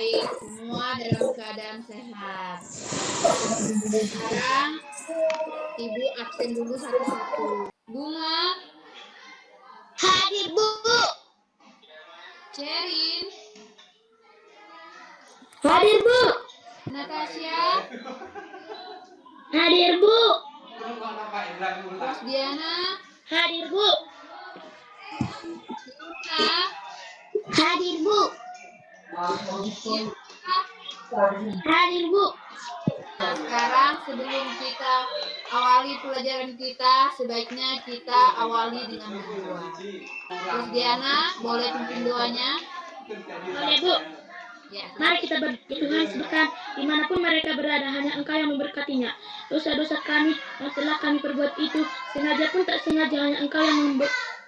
baik, semua dalam keadaan sehat. Sekarang Ibu absen dulu satu-satu. Bunga. Hadir, Bu. Sherin. Hadir, Bu. Natasha. Hadir, Bu. Rosdiana. Hadir, Bu. Luna. Hadir, Bu. Hadir, Bu. Nah, sekarang sebelum kita awali pelajaran kita, sebaiknya kita awali dengan berdoa. Rosdiana, boleh pimpin doanya? Boleh, Bu. Ya. Mari kita Tuhan sebutkan dimanapun mereka berada, hanya Engkau yang memberkatinya. Dosa-dosa kami yang telah kami perbuat itu, sengaja pun tak sengaja, hanya Engkau yang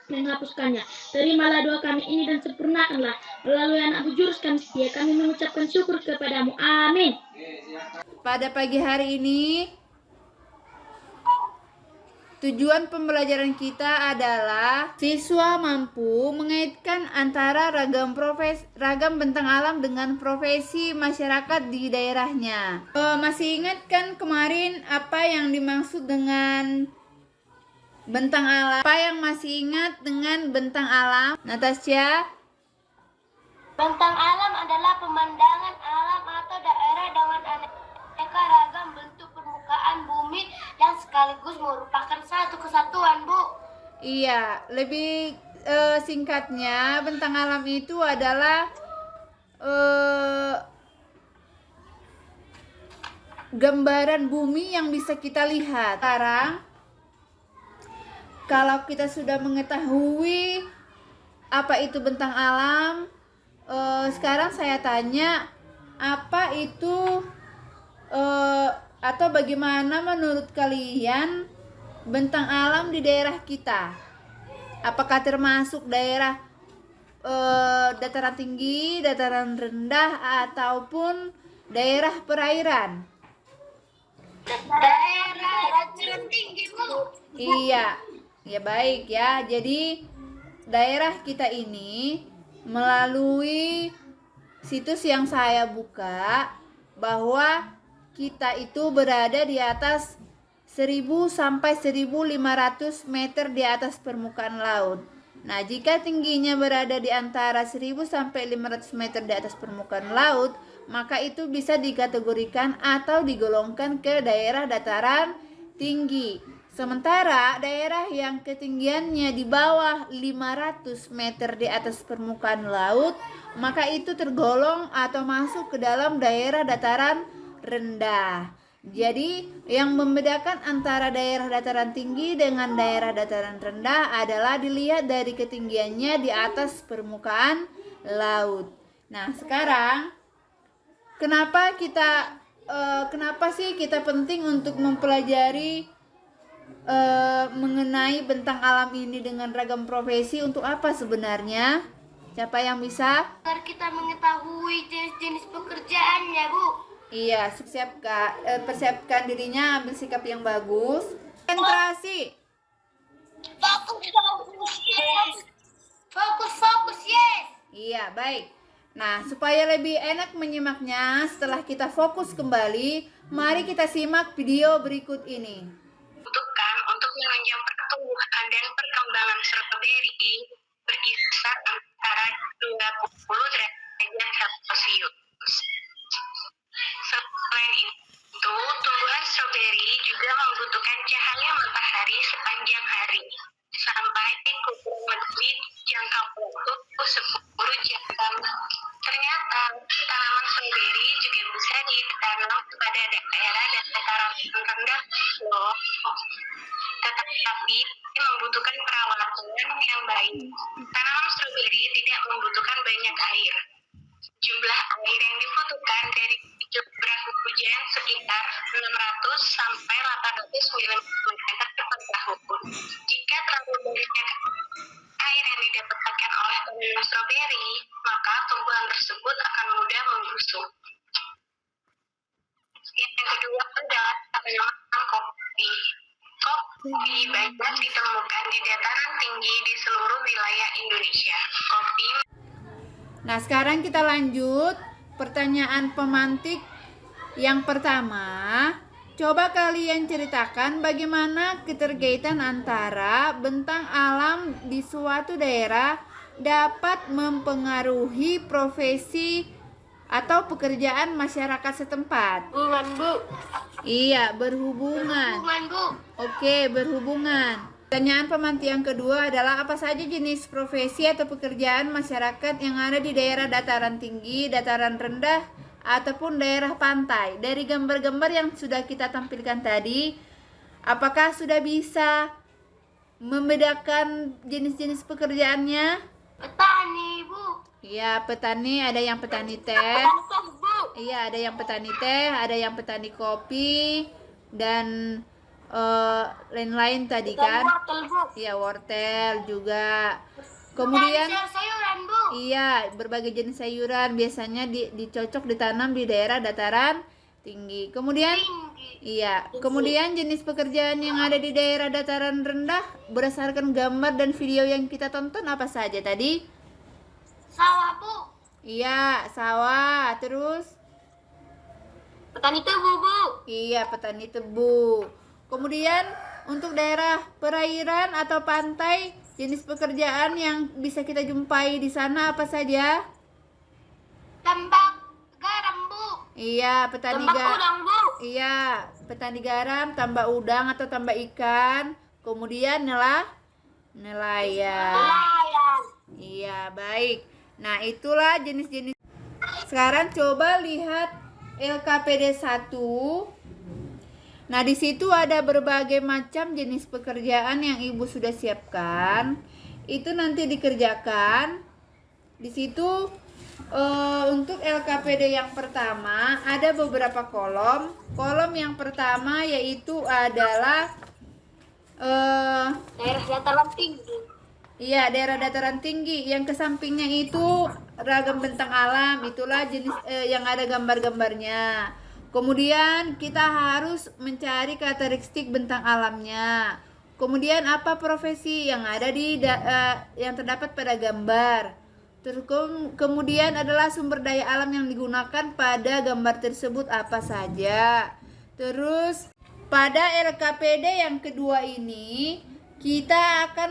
menghapuskannya. Terimalah doa kami ini dan sempurnakanlah melalui anak Juru Setia. Kami mengucapkan syukur kepadamu. Amin. Pada pagi hari ini, tujuan pembelajaran kita adalah siswa mampu mengaitkan antara ragam bentang alam dengan profesi masyarakat di daerahnya. Masih ingat kan kemarin apa yang dimaksud dengan bentang alam? Apa yang masih ingat dengan bentang alam? Natasha? Bentang alam adalah pemandangan alam atau daerah dengan aneka ragam bentuk permukaan bumi yang sekaligus merupakan satu kesatuan, Bu. Iya, lebih singkatnya bentang alam itu adalah gambaran bumi yang bisa kita lihat. Sekarang kalau kita sudah mengetahui apa itu bentang alam, sekarang saya tanya, apa itu atau bagaimana menurut kalian bentang alam di daerah kita? Apakah termasuk daerah dataran tinggi, dataran rendah, ataupun daerah perairan? Daerah dataran tinggi, Bu. Iya, ya baik ya. Jadi daerah kita ini melalui situs yang saya buka bahwa kita itu berada di atas 1000 sampai 1500 meter di atas permukaan laut. Nah, jika tingginya berada di antara 1000 sampai 500 meter di atas permukaan laut, maka itu bisa dikategorikan atau digolongkan ke daerah dataran tinggi. Sementara daerah yang ketinggiannya di bawah 500 meter di atas permukaan laut, maka itu tergolong atau masuk ke dalam daerah dataran rendah. Jadi, yang membedakan antara daerah dataran tinggi dengan daerah dataran rendah adalah dilihat dari ketinggiannya di atas permukaan laut. Nah, sekarang kenapa sih kita penting untuk mempelajari mengenai bentang alam ini dengan ragam profesi? Untuk apa sebenarnya? Siapa yang bisa? Agar kita mengetahui jenis-jenis pekerjaannya, Bu. Iya, persiapkan dirinya, ambil sikap yang bagus. Konsentrasi. Fokus, yes. Iya, baik. Nah, supaya lebih enak menyimaknya, setelah kita fokus kembali, mari kita simak video berikut ini. Untuk menunjang pertumbuhan dan perkembangan stroberi berkisar antara 20 derajat Celcius. Selain itu, tumbuhan stroberi juga membutuhkan cahaya matahari sepanjang hari, sampai kurang lebih jangka waktu 10 jam. Ternyata tanaman stroberi juga bisa ditanam pada daerah dataran rendah loh. Tetapi membutuhkan perawatan yang baik. Tanaman stroberi tidak membutuhkan banyak air. Jumlah air yang dibutuhkan dari curah hujan sekitar 600 sampai 800 mm per tahun. Jika terlalu banyak air yang didapatkan oleh tanaman stroberi, maka tumbuhan tersebut akan mudah membusuk. Yang kedua adalah tanaman kopi. Kopi banyak ditemukan di dataran tinggi di seluruh wilayah Indonesia. Nah, sekarang kita lanjut pertanyaan pemantik yang pertama. Coba kalian ceritakan bagaimana keterkaitan antara bentang alam di suatu daerah dapat mempengaruhi profesi atau pekerjaan masyarakat setempat. Hubungan, Bu. Iya, berhubungan. Hubungan, Bu. Oke, berhubungan. Pertanyaan pemantik yang kedua adalah apa saja jenis profesi atau pekerjaan masyarakat yang ada di daerah dataran tinggi, dataran rendah, ataupun daerah pantai. Dari gambar-gambar yang sudah kita tampilkan tadi, apakah sudah bisa membedakan jenis-jenis pekerjaannya? Petani, Bu. Iya, petani, ada yang petani teh. Petani, Bu. Iya, ada yang petani teh, ada yang petani kopi, dan lain-lain tadi kan. Wortel, Bu. Iya, wortel juga. Kemudian sayuran, Bu. iya, berbagai jenis sayuran biasanya dicocok ditanam di daerah dataran tinggi. Kemudian iya, kemudian jenis pekerjaan yang ada di daerah dataran rendah berdasarkan gambar dan video yang kita tonton apa saja tadi? Sawah, Bu. Iya, sawah. Terus Petani tebu, Bu. iya, petani tebu. Kemudian untuk daerah perairan atau pantai, jenis pekerjaan yang bisa kita jumpai di sana apa saja? Tambak garam, Bu. Iya, petani Tambak udang, Bu. Iya, petani garam, tambak udang atau tambak ikan. Kemudian nelayan. Nelayan. Iya, baik. Nah, itulah jenis-jenis. Sekarang coba lihat LKPD 1. Nah, di situ ada berbagai macam jenis pekerjaan yang Ibu sudah siapkan. Itu nanti dikerjakan. Di situ untuk LKPD yang pertama ada beberapa kolom. Kolom yang pertama yaitu adalah Daerah dataran tinggi. iya, daerah dataran tinggi. Yang kesampingnya itu ragam bentang alam. Itulah jenis yang ada gambar-gambarnya. Kemudian kita harus mencari karakteristik bentang alamnya. Kemudian apa profesi yang ada di yang terdapat pada gambar. Terus kemudian adalah sumber daya alam yang digunakan pada gambar tersebut apa saja. Terus pada LKPD yang kedua ini kita akan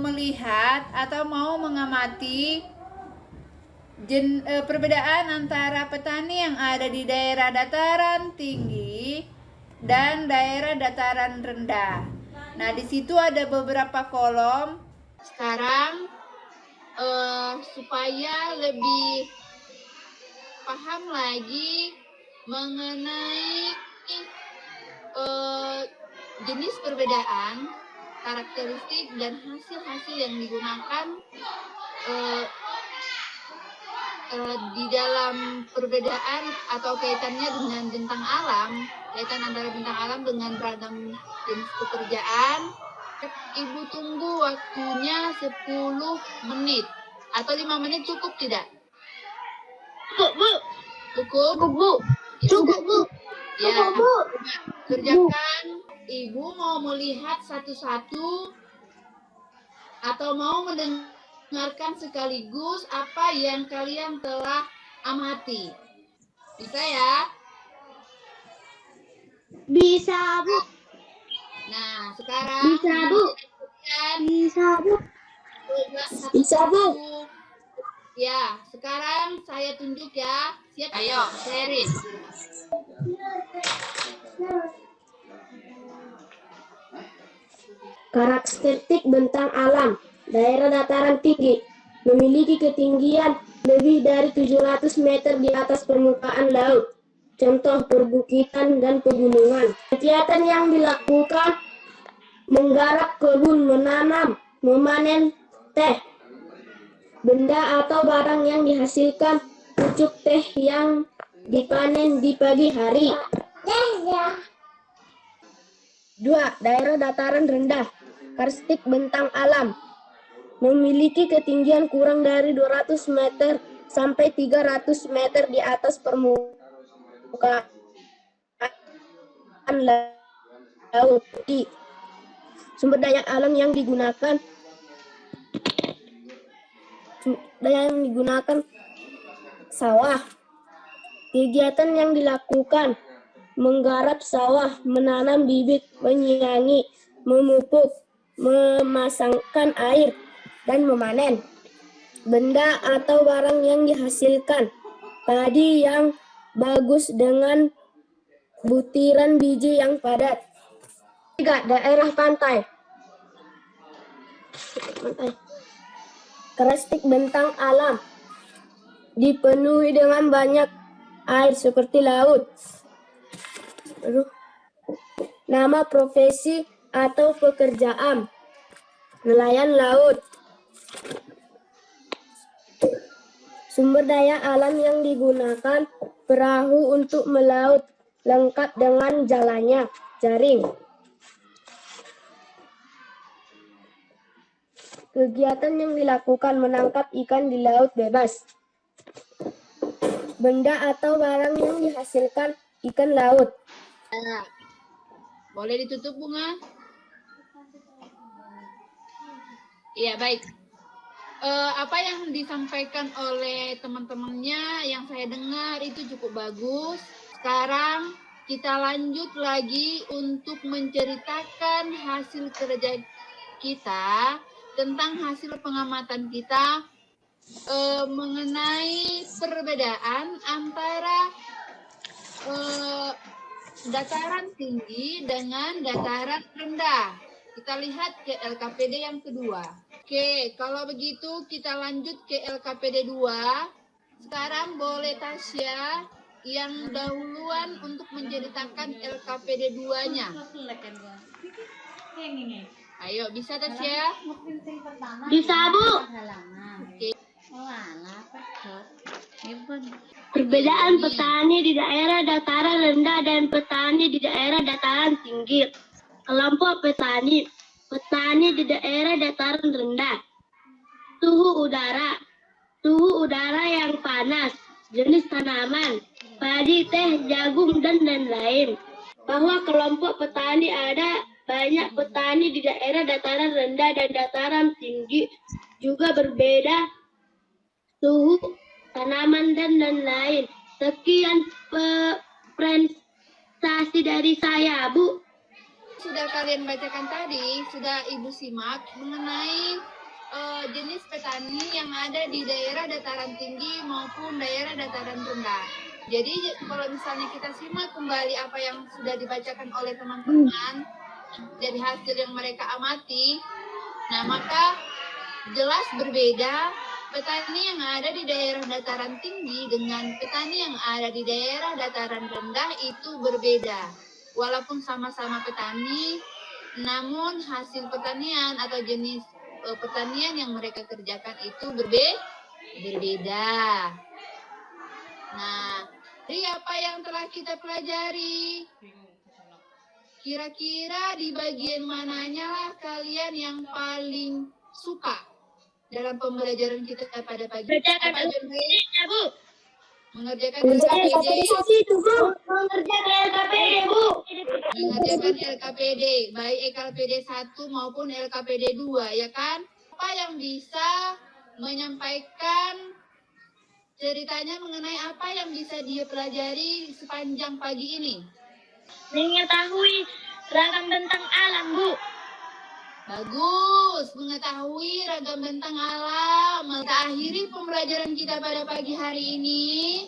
melihat atau mau mengamati perbedaan antara petani yang ada di daerah dataran tinggi dan daerah dataran rendah. Nah, di situ ada beberapa kolom. Sekarang supaya lebih paham lagi mengenai jenis perbedaan, karakteristik dan hasil-hasil yang digunakan di dalam perbedaan atau kaitannya dengan bentang alam, kaitan antara bentang alam dengan beragam jenis pekerjaan. Ibu tunggu waktunya 10 menit atau 5 menit cukup tidak? Cukup, Bu. Cukup? Cukup, Bu. Cukup, Bu. Ya, Cukup, Bu. kerjakan. Ibu mau melihat satu-satu atau mau mendengarkan sekaligus apa yang kalian telah amati. Bisa ya? Bisa, Bu. Nah, sekarang Bisa, Bu. Bisa, Bu. Bisa, Bu. Ya, sekarang saya tunjuk ya. Siap? Ayo, Sherin. Karakteristik bentang alam daerah dataran tinggi memiliki ketinggian lebih dari 700 meter di atas permukaan laut. Contoh perbukitan dan pegunungan. Kegiatan yang dilakukan menggarap kebun, menanam, memanen teh, benda atau barang yang dihasilkan pucuk teh yang dipanen di pagi hari. 2. Daerah dataran rendah. Karakteristik bentang alam memiliki ketinggian kurang dari 200 meter sampai 300 meter di atas permukaan laut. Sumber daya alam yang digunakan sawah, Kegiatan yang dilakukan: menggarap sawah, menanam bibit, menyiangi, memupuk, memasangkan air, dan memanen. Benda atau barang yang dihasilkan: padi yang bagus dengan butiran biji yang padat. 3. Daerah pantai. Karakteristik bentang alam: dipenuhi dengan banyak air seperti laut. Nama profesi atau pekerjaan: nelayan laut. Sumber daya alam yang digunakan: perahu untuk melaut, lengkap dengan jalannya, jaring. Kegiatan yang dilakukan: menangkap ikan di laut bebas. Benda atau barang yang dihasilkan: ikan laut. Boleh ditutup, Bunga? Iya, baik. Apa yang disampaikan oleh teman-temannya yang saya dengar itu cukup bagus. Sekarang kita lanjut lagi untuk menceritakan hasil kerja kita tentang hasil pengamatan kita mengenai perbedaan antara dataran tinggi dengan dataran rendah. Kita lihat ke LKPD yang kedua. Oke, kalau begitu kita lanjut ke LKPD 2. Sekarang boleh Tasya yang dahuluan untuk menceritakan LKPD 2-nya. Ayo, bisa Tasya? Bisa, Bu. Oke. Perbedaan petani di daerah dataran rendah dan petani di daerah dataran tinggi. Kelompok petani. Petani di daerah dataran rendah. Suhu udara. Suhu udara yang panas. Jenis tanaman. Padi, teh, jagung, dan lain-lain. Bahwa kelompok petani ada banyak petani di daerah dataran rendah dan dataran tinggi juga berbeda suhu tanaman dan lain-lain. Sekian presentasi dari saya, Bu. Sudah kalian bacakan tadi, sudah Ibu simak mengenai jenis petani yang ada di daerah dataran tinggi maupun daerah dataran rendah. Jadi kalau misalnya kita simak kembali apa yang sudah dibacakan oleh teman-teman dari hasil yang mereka amati, nah maka jelas berbeda petani yang ada di daerah dataran tinggi dengan petani yang ada di daerah dataran rendah itu berbeda. Walaupun sama-sama petani, namun hasil pertanian atau jenis pertanian yang mereka kerjakan itu berbeda. Nah, dari apa yang telah kita pelajari, kira-kira di bagian mananya lah kalian yang paling suka dalam pembelajaran kita pada pagi ini? Bu. Mengerjakan LKPD. Mengerjakan LKPD, Bu. Mengerjakan LKPD, baik LKPD 1 maupun LKPD 2, ya kan? Apa yang bisa menyampaikan ceritanya mengenai apa yang bisa dia pelajari sepanjang pagi ini? Mengetahui ragam bentang alam, Bu. Bagus, mengetahui ragam bentang alam. Kita akhiri pembelajaran kita pada pagi hari ini.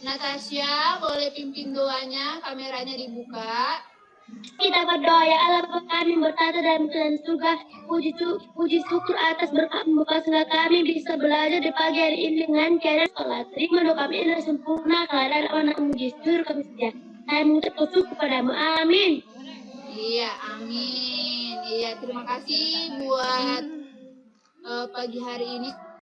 Natasha, boleh pimpin doanya, kameranya dibuka. Kita berdoa, ya Allah Bapa kami bertata dalam kerajaan surga. Puji syukur atas berkat Bapa sehingga kami bisa belajar di pagi hari ini dengan keadaan sholat. Terima doa kami ini sempurna keadaan anak muji syukur kami setia. Saya mengucap syukur kepadamu. Amin. Iya, amin. Iya, terima kasih buat pagi hari ini.